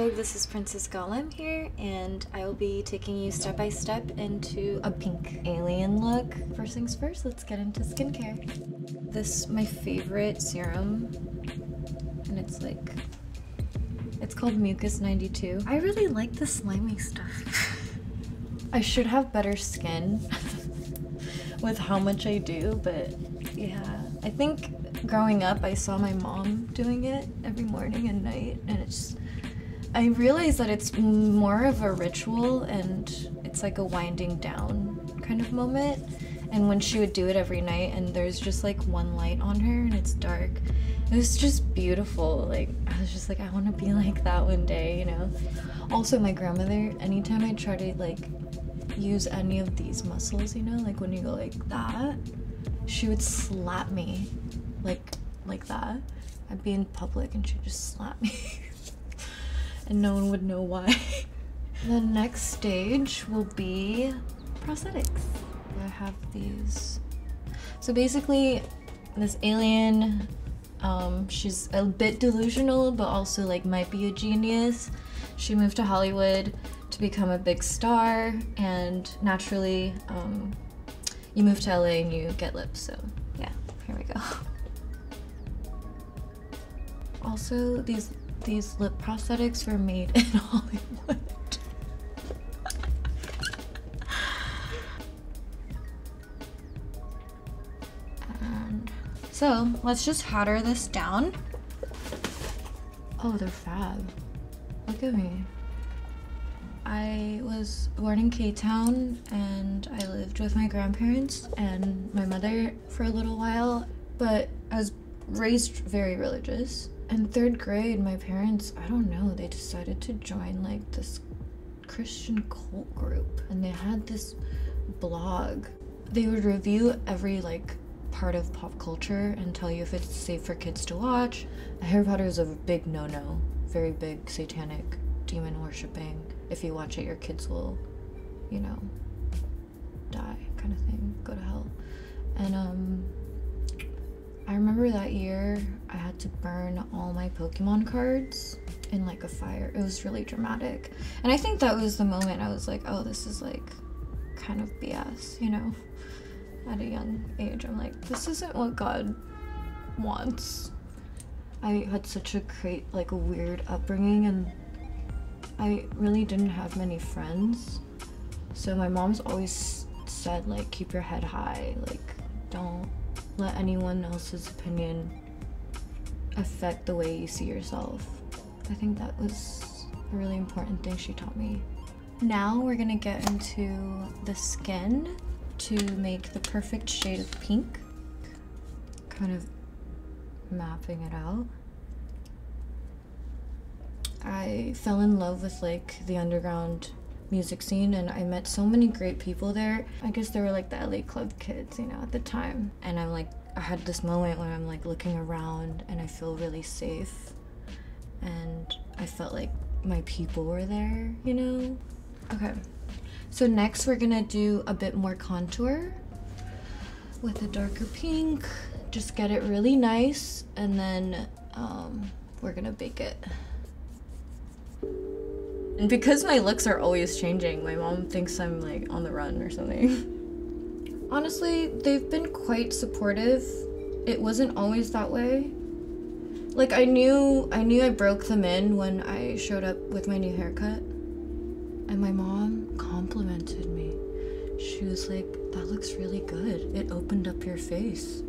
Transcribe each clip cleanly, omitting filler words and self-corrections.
Vogue, this is Princess Golem here, and I will be taking you step by step into a pink alien look. First things first, let's get into skincare. This is my favorite serum, and it's called Mucus 92. I really like the slimy stuff. I should have better skin with how much I do, but yeah, I think growing up I saw my mom doing it every morning and night, and I realized that it's more of a ritual and it's like a winding down kind of moment. And when she would do it every night and there's just like one light on her and it's dark, it was just beautiful. Like, I was just like, I want to be like that one day, you know? Also, my grandmother, anytime I try to like use any of these muscles, you know, like when you go like that, she would slap me like that. I'd be in public and she'd just slap me. And no one would know why. The next stage will be prosthetics. I have these. So basically, this alien, she's a bit delusional, but also like might be a genius. She moved to Hollywood to become a big star, and naturally, you move to LA and you get lips, so yeah, here we go. Also, these lip prosthetics were made in Hollywood. And so let's just powder this down. Oh, they're fab. Look at me. I was born in K-Town and I lived with my grandparents and my mother for a little while, but I was raised very religious. In 3rd grade, my parents, I don't know, they decided to join like this Christian cult group, and they had this blog. They would review every like part of pop culture and tell you if it's safe for kids to watch. Harry Potter is a big no-no, very big satanic demon worshipping. If you watch it, your kids will, you know, die kind of thing, go to hell. And I remember that year I had to burn all my Pokemon cards in like a fire. It was really dramatic. And I think that was the moment I was like, oh, this is like kind of BS, you know? At a young age, I'm like, this isn't what God wants. I had such a like a weird upbringing, and I really didn't have many friends. So my mom's always said like, keep your head high, like don't let anyone else's opinion affect the way you see yourself. I think that was a really important thing she taught me. Now we're gonna get into the skin to make the perfect shade of pink. Kind of mapping it out. I fell in love with like the underground music scene, and I met so many great people there. I guess they were like the LA club kids, you know, at the time. And I'm like, I had this moment where I'm like looking around and I feel really safe. And I felt like my people were there, you know? Okay, so next we're gonna do a bit more contour with a darker pink. Just get it really nice, and then we're gonna bake it. And because my looks are always changing, my mom thinks I'm like on the run or something. Honestly, they've been quite supportive. It wasn't always that way. Like I knew I broke them in when I showed up with my new haircut. And my mom complimented me. She was like, that looks really good. It opened up your face.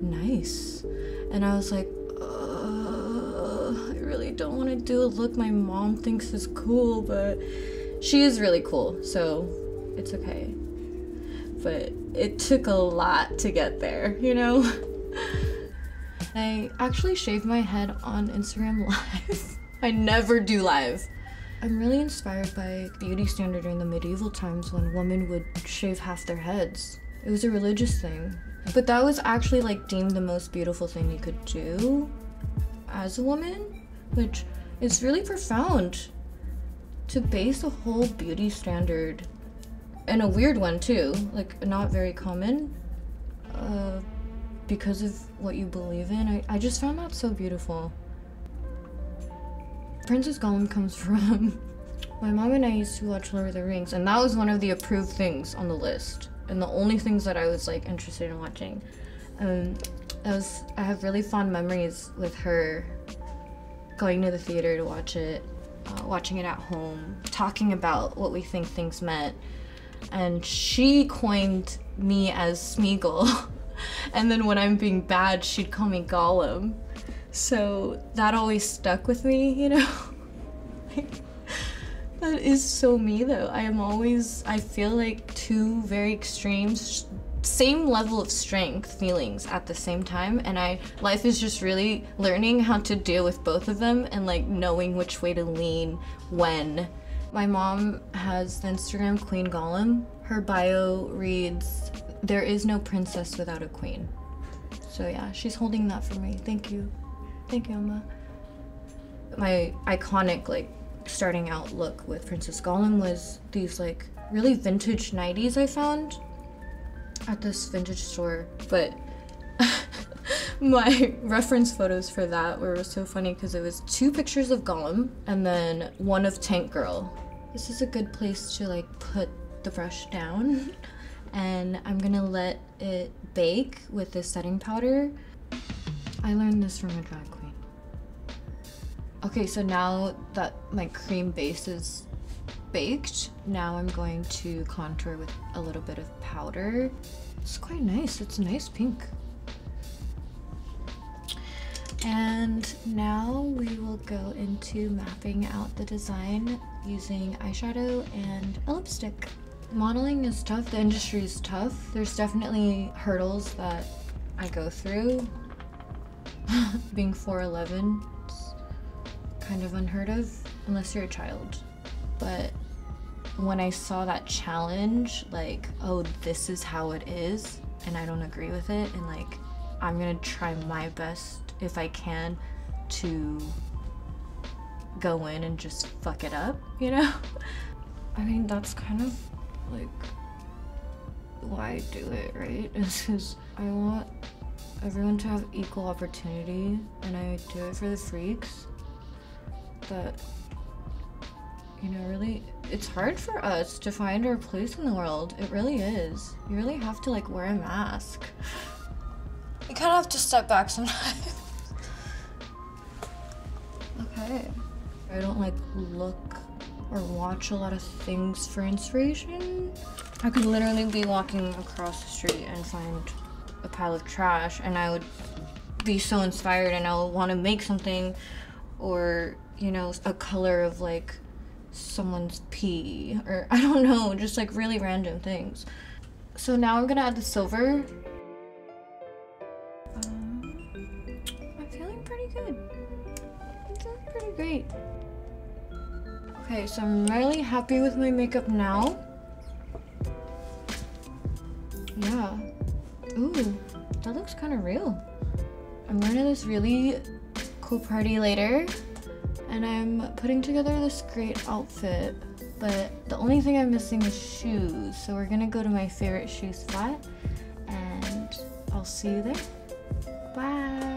Nice. And I was like, I really don't want to do a look my mom thinks is cool, but she is really cool, so it's okay. But it took a lot to get there, you know? I actually shaved my head on Instagram Live. I never do live. I'm really inspired by beauty standard during the medieval times when women would shave half their heads. It was a religious thing. But that was actually like deemed the most beautiful thing you could do as a woman, which is really profound to base a whole beauty standard, and a weird one too, like not very common, because of what you believe in. I just found that so beautiful. Princess Gollum comes from my mom and I used to watch Lord of the Rings, and that was one of the approved things on the list, and the only things that I was like interested in watching. I have really fond memories with her going to the theater to watch it, watching it at home, talking about what we think things meant, and she coined me as Smeagol, and then when I'm being bad, she'd call me Gollum. So that always stuck with me, you know? That is so me though. I feel like two very extremes, same level of strength feelings at the same time, and life is just really learning how to deal with both of them and like knowing which way to lean when. My mom has the Instagram Queen Gollum. Her bio reads, "There is no princess without a queen." So yeah, she's holding that for me. Thank you. Thank you, Emma. My iconic like starting out look with Princess Gollum was these like really vintage 90s I found at this vintage store, but my reference photos for that were so funny because it was 2 pictures of Gollum and then one of Tank Girl. This is a good place to like put the brush down, and I'm gonna let it bake with this setting powder. I learned this from a drag queen. Okay, so now that my cream base is baked, now I'm going to contour with a little bit of powder. It's quite nice. It's a nice pink. And now we will go into mapping out the design using eyeshadow and a lipstick. Modeling is tough. The industry is tough. There's definitely hurdles that I go through. Being 4'11", it's kind of unheard of unless you're a child. But when I saw that challenge, like, oh, this is how it is, and I don't agree with it, and like, I'm gonna try my best if I can to go in and just fuck it up, you know? I mean, that's kind of like why I do it, right? It's because I want everyone to have equal opportunity, and I do it for the freaks. But, you know, really, it's hard for us to find our place in the world. It really is. You really have to like wear a mask. You kind of have to step back sometimes. Okay. I don't like look or watch a lot of things for inspiration. I could literally be walking across the street and find a pile of trash and I would be so inspired and I would want to make something, or, you know, a color of like someone's pee, or I don't know, just like really random things. So now I'm gonna add the silver. I'm feeling pretty good. I'm feeling pretty great. Okay, so I'm really happy with my makeup now. Yeah. Ooh, that looks kind of real. I'm going to this really cool party later, and I'm putting together this great outfit, but the only thing I'm missing is shoes. So we're gonna go to my favorite shoe spot, and I'll see you there. Bye.